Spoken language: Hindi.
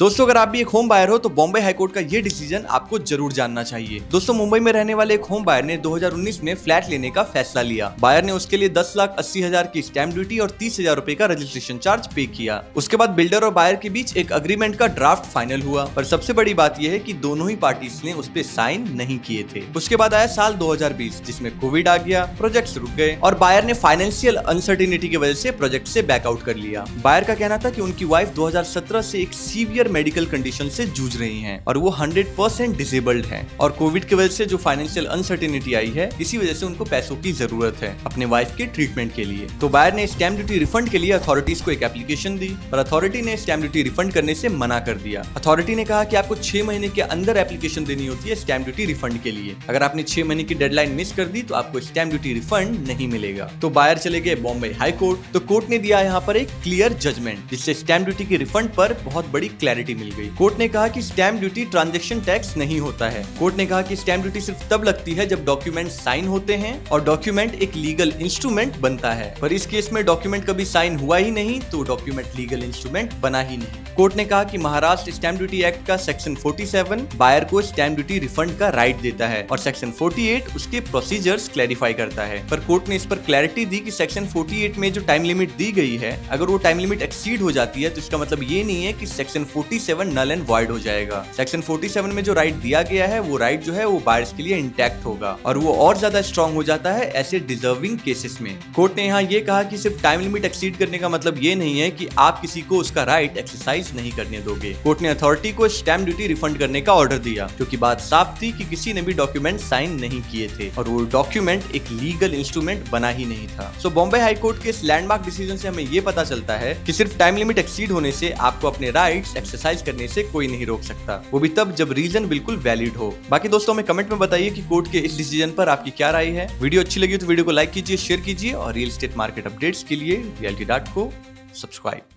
दोस्तों अगर आप भी एक होम बायर हो तो बॉम्बे हाईकोर्ट का ये डिसीजन आपको जरूर जानना चाहिए। दोस्तों मुंबई में रहने वाले एक होम बायर ने 2019 में फ्लैट लेने का फैसला लिया। बायर ने उसके लिए 10,80,000 की स्टैंप ड्यूटी और 30,000 रुपए का रजिस्ट्रेशन चार्ज पे किया। उसके बाद बिल्डर और बायर के बीच एक अग्रीमेंट का ड्राफ्ट फाइनल हुआ, पर सबसे बड़ी बात यह है कि दोनों ही पार्टीज ने उस पर साइन नहीं किए थे। उसके बाद आया साल 2020 जिसमें कोविड आ गया, प्रोजेक्ट्स रुक गए और बायर ने फाइनेंशियल अनसर्टिनिटी की वजह से प्रोजेक्ट से बैकआउट कर लिया। बायर का कहना था कि उनकी वाइफ 2017 से एक सीवियर मेडिकल कंडीशन से जूझ रही हैं और वो 100% डिसेबल्ड हैं और कोविड की वजह से जो फाइनेंशियल अनसर्टेनिटी आई है इसी वजह से उनको पैसों की जरूरत है अपने वाइफ के ट्रीटमेंट के लिए। तो बायर ने स्टैम्प ड्यूटी रिफंड के लिए अथॉरिटीज को एक एप्लीकेशन दी, पर अथॉरिटी ने स्टैम्प ड्यूटी रिफंड करने से मना कर दिया। अथॉरिटी ने कहा कि आपको 6 महीने के अंदर एप्लीकेशन देनी होती है स्टैम्प ड्यूटी रिफंड के लिए। अगर आपने 6 महीने की डेडलाइन मिस कर दी तो आपको स्टैम्प ड्यूटी रिफंड नहीं मिलेगा। तो बायर चले गए बॉम्बे हाई कोर्ट। तो कोर्ट ने दिया यहाँ पर एक क्लियर जजमेंट जिससे स्टैम्प ड्यूटी के रिफंड पर बहुत बड़ी क्लैरिटी मिल गई। कोर्ट ने कहा कि स्टैम्प ड्यूटी ट्रांजैक्शन टैक्स नहीं होता है। कोर्ट ने कहा कि स्टैम्प ड्यूटी सिर्फ तब लगती है जब डॉक्यूमेंट साइन होते हैं और डॉक्यूमेंट एक लीगल इंस्ट्रूमेंट बनता है, पर इस केस में डॉक्यूमेंट कभी साइन हुआ ही नहीं तो डॉक्यूमेंट लीगल इंस्ट्रूमेंट बना ही नहीं। कोर्ट ने कहा कि महाराष्ट्र स्टैम्प ड्यूटी एक्ट का सेक्शन 47 बायर को स्टैम्प ड्यूटी रिफंड का राइट देता है और सेक्शन 48 उसके प्रोसीजर्स क्लैरिफाई करता है। पर कोर्ट ने इस पर क्लैरिटी दी कि सेक्शन 48 में जो टाइम लिमिट दी गई है अगर वो टाइम लिमिट एक्सीड हो जाती है तो इसका मतलब ये नहीं है कि सेक्शन 47 नल एंड वॉइड हो जाएगा। सेक्शन 47 में जो राइट दिया गया है वो राइट जो है वो बायर्स के लिए इंटैक्ट होगा और वो और ज्यादा स्ट्रॉन्ग हो जाता है ऐसे डिजर्विंग केसेस में। कोर्ट ने यहाँ ये कहा कि सिर्फ टाइम लिमिट एक्सीड करने का मतलब ये नहीं है कि आप किसी को उसका राइट एक्सरसाइज नहीं करने दोगे। कोर्ट ने अथॉरिटी को स्टैम्प ड्यूटी रिफंड करने का ऑर्डर दिया क्योंकि बात साफ थी कि किसी ने भी डॉक्यूमेंट साइन नहीं किए थे और वो डॉक्यूमेंट एक लीगल इंस्ट्रूमेंट बना ही नहीं था। सो बॉम्बे हाई कोर्ट के इस लैंडमार्क डिसीजन से हमें ये पता चलता है कि सिर्फ टाइम लिमिट एक्सीड होने से आपको अपने राइट्स एक्सरसाइज करने से कोई नहीं रोक सकता, वो भी तब जब रीजन बिल्कुल वैलिड हो। बाकी दोस्तों हमें कमेंट में बताइए कि कोर्ट के इस डिसीजन पर आपकी क्या राय है। वीडियो अच्छी लगी तो वीडियो को लाइक कीजिए, शेयर कीजिए और रियल एस्टेट मार्केट अपडेट्स के लिए रियलिटी डॉट को सब्सक्राइब।